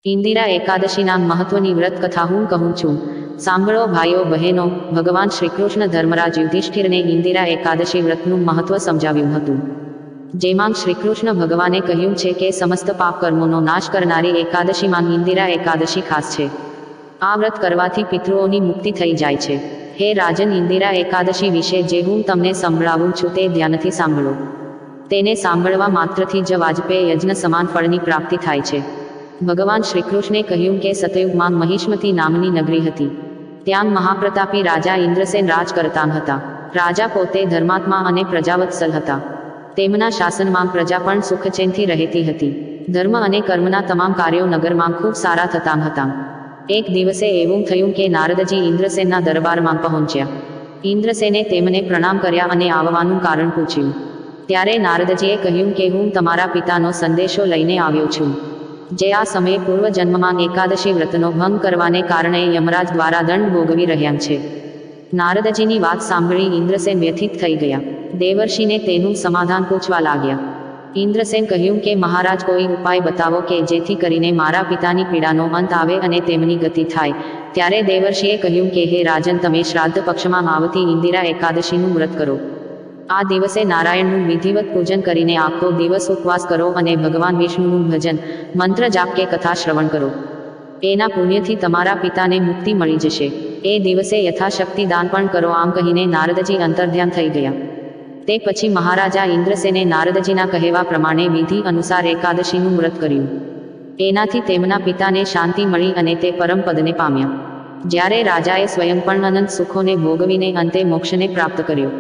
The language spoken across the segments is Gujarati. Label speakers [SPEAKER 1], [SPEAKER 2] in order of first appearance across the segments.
[SPEAKER 1] ઇન્દિરા એકાદશીના મહત્વની વ્રત કથા હું કહું છું. સાંભળો ભાઈઓ બહેનો, ભગવાન શ્રીકૃષ્ણ ધર્મરાજ યુધિષ્ઠિરને ઇન્દિરા એકાદશી વ્રતનું મહત્વ સમજાવ્યું હતું. જેમાં શ્રીકૃષ્ણ ભગવાને કહ્યું છે કે સમસ્ત પાપ કર્મોનો નાશ કરનારી એકાદશીમાં ઇન્દિરા એકાદશી ખાસ છે. આ વ્રત કરવાથી પિતૃઓની મુક્તિ થઈ જાય છે. હે રાજન, ઇન્દિરા એકાદશી વિશે જે હું તમને સંભળાવું છું તે ધ્યાનથી સાંભળો. તેને સાંભળવા માત્રથી જ વાજપેય યજ્ઞ સમાન ફળની પ્રાપ્તિ થાય છે. ભગવાન શ્રીકૃષ્ણે કહ્યું કે સતયુગમાં મહિષ્મતી નામની નગરી હતી. ત્યાં મહાપ્રતાપી રાજા ઇન્દ્રસેન રાજ કરતા હતા. રાજા પોતે ધર્માત્મા અને પ્રજાવત્સલ હતા. તેમના શાસનમાં પ્રજા પણ સુખચેનથી રહેતી હતી. ધર્મ અને કર્મના તમામ કાર્યો નગરમાં ખૂબ સારા થતા હતા. એક દિવસે એવું થયું કે નારદજી ઇન્દ્રસેનના દરબારમાં પહોંચ્યા. ઇન્દ્રસેને તેમને પ્રણામ કર્યા અને આવવાનું કારણ પૂછ્યું. ત્યારે નારદજીએ કહ્યું કે હું તમારા પિતાનો સંદેશો લઈને આવ્યો છું, જે આ સમયે પૂર્વજન્મમાં એકાદશી વ્રતનો ભંગ કરવાને કારણે યમરાજ દ્વારા દંડ ભોગવી રહ્યા છે. નારદજીની વાત સાંભળી ઇન્દ્રસેન વ્યથિત થઈ ગયા. દેવર્ષિને તેનું સમાધાન પૂછવા લાગ્યા. ઇન્દ્રસેન કહ્યું કે મહારાજ, કોઈ ઉપાય બતાવો કે જેથી કરીને મારા પિતાની પીડાનો અંત આવે અને તેમની ગતિ થાય. ત્યારે દેવર્ષિએ કહ્યું કે હે રાજન, તમે શ્રાદ્ધ પક્ષમાં આવતી ઇન્દિરા એકાદશીનું વ્રત કરો. આ દિવસે નારાયણનું વિધિવત પૂજન કરીને આખો દિવસ ઉપવાસ કરો અને ભગવાન વિષ્ણુનું ભજન, મંત્ર જાપ કે કથા શ્રવણ કરો. એના પુણ્યથી તમારા પિતાને મુક્તિ મળી જશે. એ દિવસે યથાશક્તિ દાન પણ કરો. આમ કહીને નારદજી અંતર્ધ્યાન થઈ ગયા. તે પછી મહારાજા ઇન્દ્રસેને નારદજીના કહેવા પ્રમાણે વિધિ અનુસાર એકાદશીનું વ્રત કર્યું. એનાથી તેમના પિતાને શાંતિ મળી અને તે પરમપદને પામ્યા. જ્યારે રાજાએ સ્વયં પણ અનંત સુખોને ભોગવીને અંતે મોક્ષને પ્રાપ્ત કર્યો.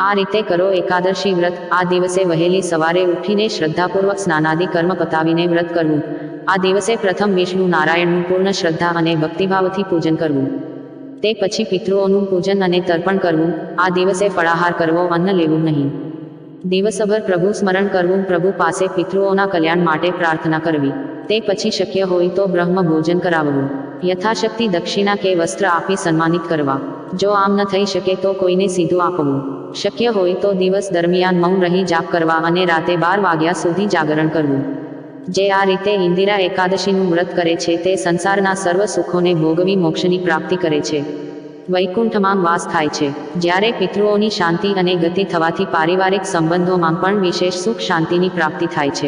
[SPEAKER 1] આ રીતે કરો એકાદશી વ્રત. આ દિવસે વહેલી સવારે ઉઠીને શ્રદ્ધાપૂર્વક સ્નાનાદિ કર્મ પતાવીને વ્રત કરવું. આ દિવસે પ્રથમ વિષ્ણુ નારાયણનું પૂર્ણ શ્રદ્ધા અને ભક્તિભાવથી પૂજન કરવું. તે પછી પિતૃઓનું પૂજન અને તર્પણ કરવું. આ દિવસે ફળાહાર કરવો, અન્ન લેવું નહીં. દિવસભર પ્રભુ સ્મરણ કરવું. પ્રભુ પાસે પિતૃઓના કલ્યાણ માટે પ્રાર્થના કરવી. તે પછી શક્ય હોય તો બ્રહ્મ ભોજન કરાવવું. યથાશક્તિ દક્ષિણા કે વસ્ત્ર આપી સન્માનિત કરવા. જો આમ ન થઈ શકે તો કોઈને સીધું આપવું. શક્ય હોય તો દિવસ દરમિયાન મૌન રહી જાપ કરવા અને રાતે 12 વાગ્યા સુધી જાગરણ કરવું. જે આ રીતે ઇન્દિરા એકાદશીનું વ્રત કરે છે તે સંસારના સર્વ સુખોને ભોગવી મોક્ષની પ્રાપ્તિ કરે છે. વૈકુંઠમાં વાસ થાય છે. જ્યારે પિતૃઓની શાંતિ અને ગતિ થવાથી પારિવારિક સંબંધોમાં પણ વિશેષ સુખ શાંતિની પ્રાપ્તિ થાય છે.